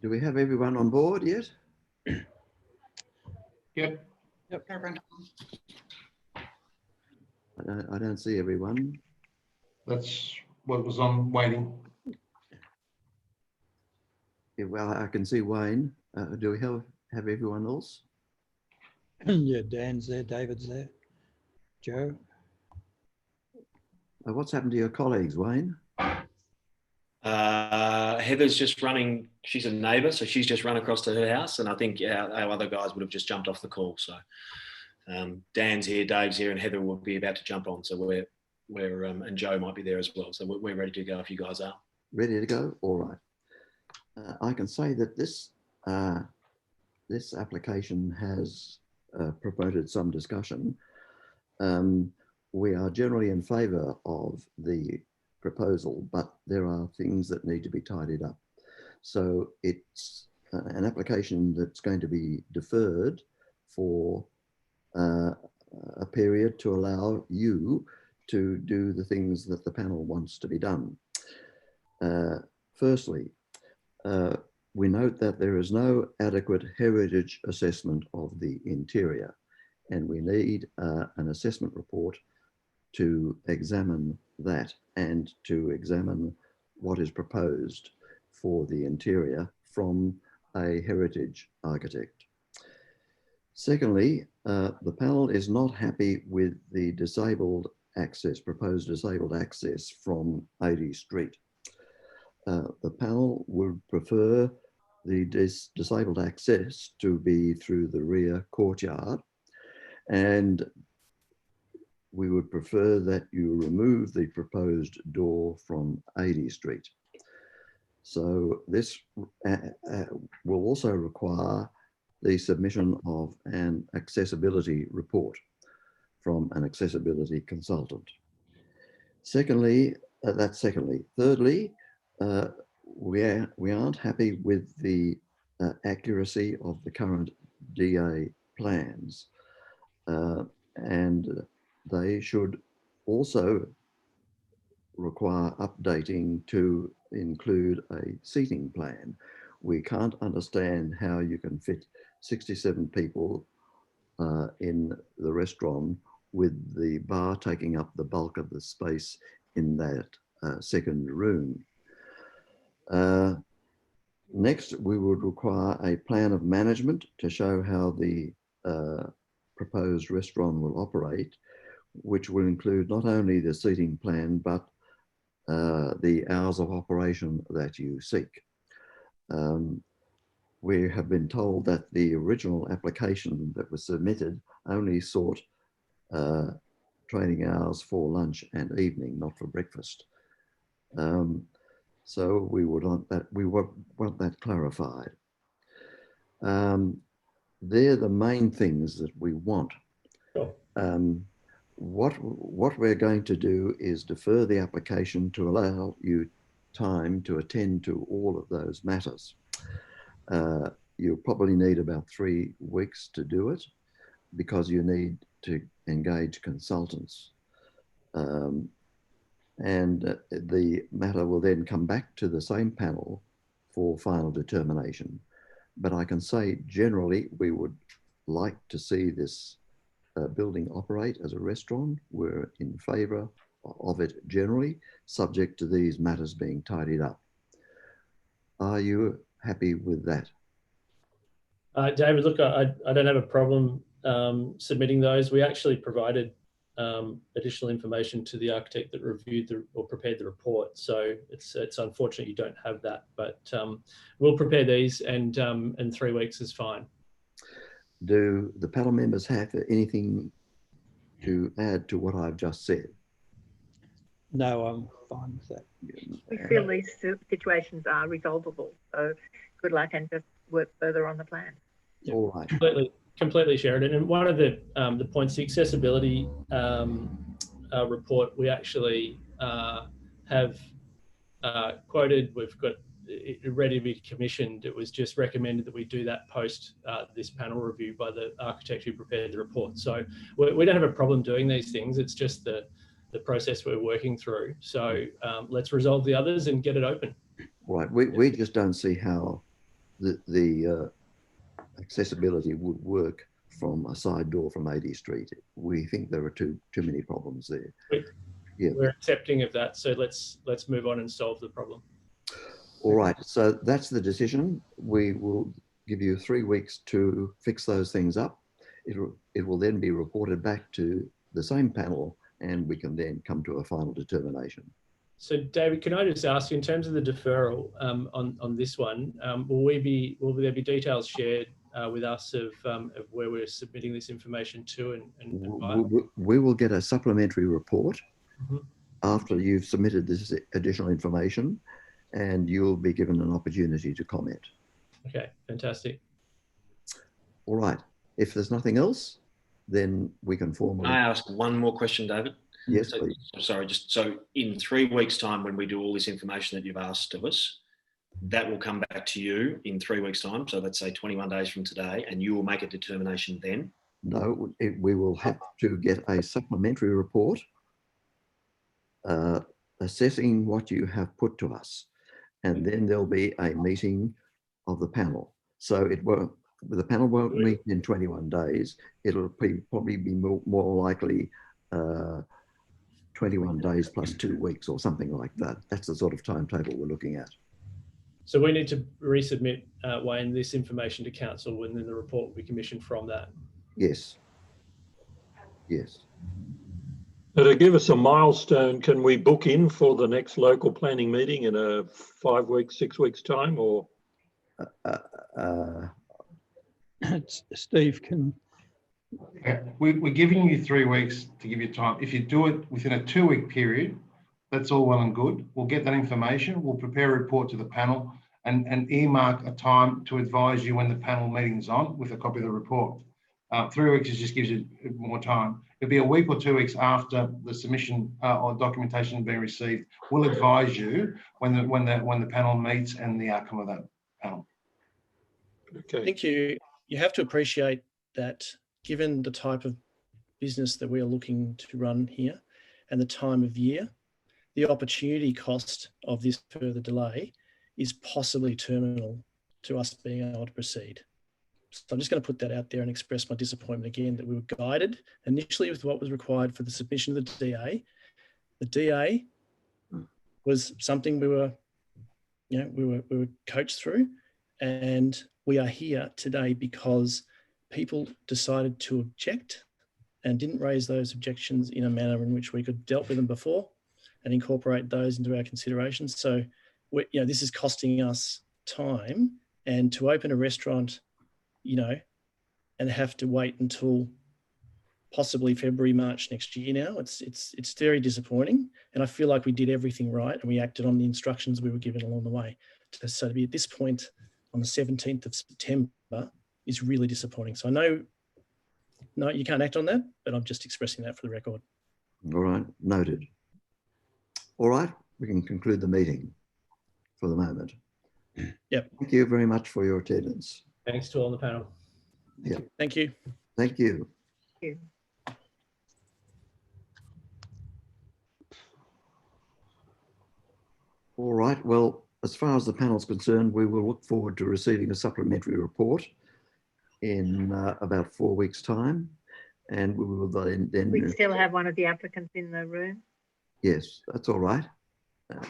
Do we have everyone on board yet? Yep. Yep. I don't see everyone. That's what was on waiting. Yeah, well, I can see Wayne. Do we have everyone else? Yeah, Dan's there, David's there, Joe. What's happened to your colleagues, Wayne? Heather's just running. She's a neighbour, so she's just run across to her house, and I think our other guys would have just jumped off the call. So Dan's here, Dave's here, and Heather will be about to jump on. So we're and Joe might be there as well. So we're ready to go if you guys are. Ready to go? All right. I can say that this application has promoted some discussion. We are generally in favour of the proposal, but there are things that need to be tidied up. So it's an application that's going to be deferred for a period to allow you to do the things that the panel wants to be done. Firstly, we note that there is no adequate heritage assessment of the interior, and we need an assessment report to examine that and to examine what is proposed for the interior from a heritage architect. Secondly, the panel is not happy with the proposed disabled access from 80 Street. The panel would prefer the disabled access to be through the rear courtyard, and we would prefer that you remove the proposed door from 80 Street. So this will also require the submission of an accessibility report from an accessibility consultant. Thirdly, we aren't happy with the accuracy of the current DA plans, and they should also require updating to include a seating plan. We can't understand how you can fit 67 people in the restaurant with the bar taking up the bulk of the space in that second room. Next, we would require a plan of management to show how the proposed restaurant will operate, which will include not only the seating plan, but the hours of operation that you seek. We have been told that the original application that was submitted only sought training hours for lunch and evening, not for breakfast. So we would want that clarified. They're the main things that we want. Sure. What we're going to do is defer the application to allow you time to attend to all of those matters. You'll probably need about 3 weeks to do it because you need to engage consultants. And the matter will then come back to the same panel for final determination. But I can say generally we would like to see this building operate as a restaurant. We're in favour of it generally, subject to these matters being tidied up. Are you happy with that? David, look, I don't have a problem submitting those. We actually provided additional information to the architect that reviewed or prepared the report. So it's unfortunate you don't have that, but we'll prepare these, and 3 weeks is fine. Do the panel members have anything to add to what I've just said? No, I'm fine with that. We feel these situations are resolvable, so good luck and just work further on the plan. Yep. All right. Completely, Sheridan. And one of the points, the accessibility report, we actually have quoted. We've got ready to be commissioned. It was just recommended that we do that post this panel review by the architect who prepared the report. So we don't have a problem doing these things. It's just the process we're working through. So let's resolve the others and get it open. Right. We just don't see how the accessibility would work from a side door from 80 Street. We think there are too many problems there. We're accepting of that. So let's move on and solve the problem. All right. So that's the decision. We will give you 3 weeks to fix those things up. It will then be reported back to the same panel, and we can then come to a final determination. So David, can I just ask you, in terms of the deferral on this one, will there be details shared with us of where we're submitting this information to? We will get a supplementary report mm-hmm. after you've submitted this additional information, and you'll be given an opportunity to comment. Okay, fantastic. All right. If there's nothing else, then we can formally... Can I ask one more question, David? Yes, so, please. Sorry, just so in 3 weeks' time, when we do all this information that you've asked of us, that will come back to you in 3 weeks' time. So let's say 21 days from today, and you will make a determination then? No, we will have to get a supplementary report assessing what you have put to us. And then there'll be a meeting of the panel. So the panel won't meet in 21 days. It'll probably be more likely 21 days plus 2 weeks or something like that. That's the sort of timetable we're looking at. So we need to resubmit, Wayne, this information to council, and then the report will be commissioned from that. Yes. Yes. Now, to give us a milestone, can we book in for the next local planning meeting in a 5 weeks, 6 weeks time, or? Steve can. Yeah, we're giving you 3 weeks to give you time. If you do it within a 2-week period, that's all well and good. We'll get that information. We'll prepare a report to the panel and earmark a time to advise you when the panel meeting's on with a copy of the report. 3 weeks just gives you more time. It'll be a week or 2 weeks after the submission or documentation has been received. We'll advise you when the panel meets and the outcome of that panel. Okay. I think you have to appreciate that, given the type of business that we are looking to run here and the time of year, the opportunity cost of this further delay is possibly terminal to us being able to proceed. So I'm just going to put that out there and express my disappointment again that we were guided initially with what was required for the submission of the DA. The DA was something we were coached through, and we are here today because people decided to object and didn't raise those objections in a manner in which we could have dealt with them before and incorporate those into our considerations. So, this is costing us time, and to open a restaurant, and have to wait until possibly February, March next year now, it's very disappointing. And I feel like we did everything right and we acted on the instructions we were given along the way. So to be at this point on the 17th of September is really disappointing. So I know, no, you can't act on that, but I'm just expressing that for the record. All right, noted. All right, we can conclude the meeting for the moment. Yep. Thank you very much for your attendance. Thanks to all on the panel. Yeah. Thank you. Thank you. Thank you. All right, well, as far as the panel is concerned, we will look forward to receiving a supplementary report in about 4 weeks' time. And we will then... We still have one of the applicants in the room. Yes, that's all right.